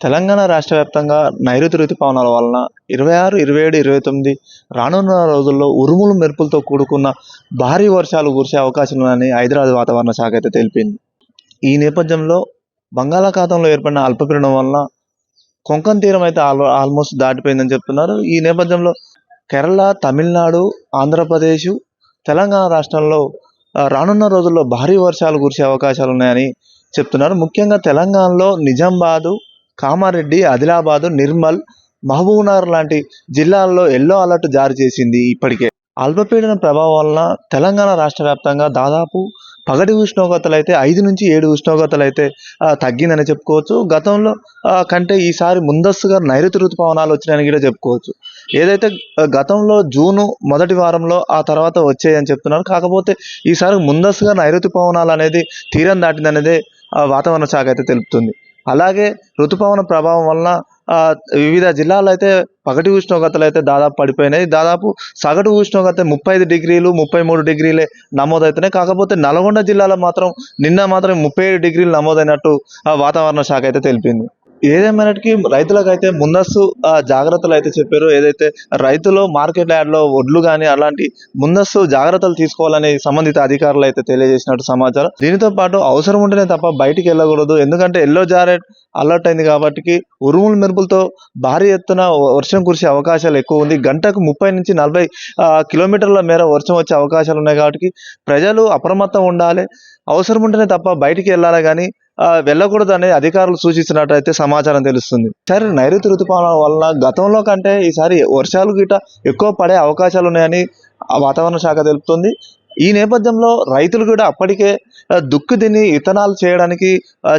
తెలంగాణ రాష్ట్ర వ్యాప్తంగా నైరుతి రుతుపవనాల వలన 26, 27, 29 రానున్న రోజుల్లో ఉరుములు మెరుపులతో కూడుకున్న భారీ వర్షాలు కురిసే అవకాశం ఉందని హైదరాబాద్ వాతావరణ శాఖ అయితే తెలిపింది. ఈ నేపథ్యంలో బంగాళాఖాతంలో ఏర్పడిన అల్పపీడనం వలన కొంకణ తీరం అయితే ఆల్మోస్ట్ దాటిపోయిందని చెప్తున్నారు. ఈ నేపథ్యంలో కేరళ, తమిళనాడు, ఆంధ్రప్రదేశ్, తెలంగాణ రాష్ట్రంలో రానున్న రోజుల్లో భారీ వర్షాలు కురిసే అవకాశాలు ఉన్నాయని చెప్తున్నారు. ముఖ్యంగా తెలంగాణలో నిజామాబాదు, కామారెడ్డి, ఆదిలాబాదు, నిర్మల్, మహబూబ్నగర్ లాంటి జిల్లాల్లో ఎల్లో అలర్ట్ జారీ చేసింది. ఇప్పటికే అల్పపీడన ప్రభావం వలన తెలంగాణ రాష్ట్ర వ్యాప్తంగా దాదాపు పగటి ఉష్ణోగ్రతలు అయితే 5 నుంచి 7 ఉష్ణోగ్రతలు అయితే తగ్గిందని చెప్పుకోవచ్చు. గతంలో కంటే ఈసారి ముందస్తుగా నైరుతి ఋతుపవనాలు వచ్చినాయని కూడా చెప్పుకోవచ్చు. ఏదైతే గతంలో జూను మొదటి వారంలో ఆ తర్వాత వచ్చాయని చెప్తున్నారు. కాకపోతే ఈసారి ముందస్తుగా నైరుతి పవనాలు అనేది తీరం దాటిందనేదే వాతావరణ శాఖ అయితే తెలుపుతుంది. అలాగే ఋతుపవన ప్రభావం వలన వివిధ జిల్లాల్లో అయితే పగటి ఉష్ణోగ్రతలు అయితే దాదాపు పడిపోయినాయి. దాదాపు సగటు ఉష్ణోగ్రత 35 డిగ్రీలు, 33 డిగ్రీలే నమోదవుతున్నాయి. కాకపోతే నల్గొండ జిల్లాలో మాత్రం నిన్న మాత్రం 37 డిగ్రీలు నమోదైనట్టు వాతావరణ శాఖ అయితే తెలిపింది. ఏదేమైనటికీ రైతులకైతే ముందస్తు జాగ్రత్తలు అయితే చెప్పారు. ఏదైతే రైతులు మార్కెట్ యార్డ్లో వడ్లు కానీ అలాంటి ముందస్తు జాగ్రత్తలు తీసుకోవాలని సంబంధిత అధికారులు అయితే తెలియజేసినట్టు సమాచారం. దీనితో పాటు అవసరం ఉంటేనే తప్ప బయటికి వెళ్ళకూడదు. ఎందుకంటే ఎల్లో అలర్ట్ అయింది కాబట్టి ఉరుములు మెరుపులతో భారీ ఎత్తున వర్షం కురిసే అవకాశాలు ఎక్కువ ఉంది. గంటకు 30 నుంచి 40 కిలోమీటర్ల మేర వర్షం వచ్చే అవకాశాలు ఉన్నాయి కాబట్టి ప్రజలు అప్రమత్తం ఉండాలి. అవసరం ఉంటేనే తప్ప బయటికి వెళ్ళాలి కానీ వెళ్ళకూడదని అధికారులు సూచిస్తున్నట్టయితే సమాచారం తెలుస్తుంది. ఈసారి నైరుతి ఋతుపవనాల వలన గతంలో కంటే ఈసారి వర్షాలు గిట ఎక్కువ పడే అవకాశాలు ఉన్నాయని వాతావరణ శాఖ తెలుపుతుంది. ఈ నేపథ్యంలో రైతులు కూడా అప్పటికే దుక్కు తిని విత్తనాలు చేయడానికి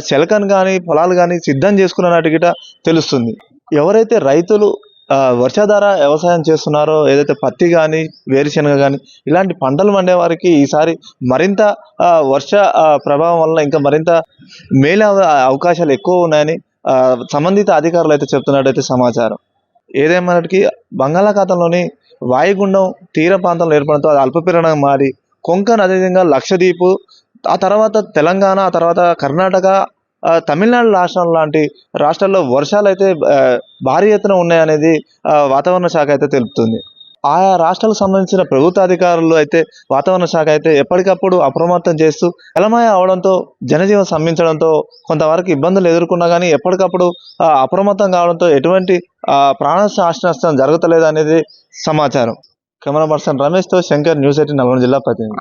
చెలకను కానీ పొలాలు కానీ సిద్ధం చేసుకున్నట్టు గిట తెలుస్తుంది. ఎవరైతే రైతులు వర్షాధార వ్యవసాయం చేస్తున్నారో, ఏదైతే పత్తి కానీ వేరుశెనగ కానీ ఇలాంటి పంటలు పండే వారికి ఈసారి మరింత వర్ష ప్రభావం వల్ల ఇంకా మరింత మేలే అవకాశాలు ఎక్కువ ఉన్నాయని సంబంధిత అధికారులు అయితే చెప్తున్నట్టయితే సమాచారం. ఏదేమైనటికీ బంగాళాఖాతంలోని వాయుగుండం తీర ప్రాంతంలో ఏర్పడంతో అది అల్పపీడనంగా మారి కొంకణ్, అదేవిధంగా లక్షద్వీప్, ఆ తర్వాత తెలంగాణ, ఆ తర్వాత కర్ణాటక, తమిళనాడు రాష్ట్రం లాంటి రాష్ట్రాల్లో వర్షాలు అయితే భారీ ఎత్తున ఉన్నాయనేది వాతావరణ శాఖ అయితే తెలుపుతుంది. ఆయా రాష్ట్రాలకు సంబంధించిన ప్రభుత్వ అధికారులు అయితే వాతావరణ శాఖ అయితే ఎప్పటికప్పుడు అప్రమత్తం చేస్తూ జలమయ అవడంతో జనజీవనం స్తంభించడంతో కొంతవరకు ఇబ్బందులు ఎదుర్కొన్నా కానీ ఎప్పటికప్పుడు అప్రమత్తం కావడంతో ఎటువంటి ప్రాణ నష్టం జరుగుతలేదు అనేది సమాచారం. కెమెరా పర్సన్ రమేష్తో శంకర్, న్యూస్ 18 నల్గొండ జిల్లా ప్రతినిధి.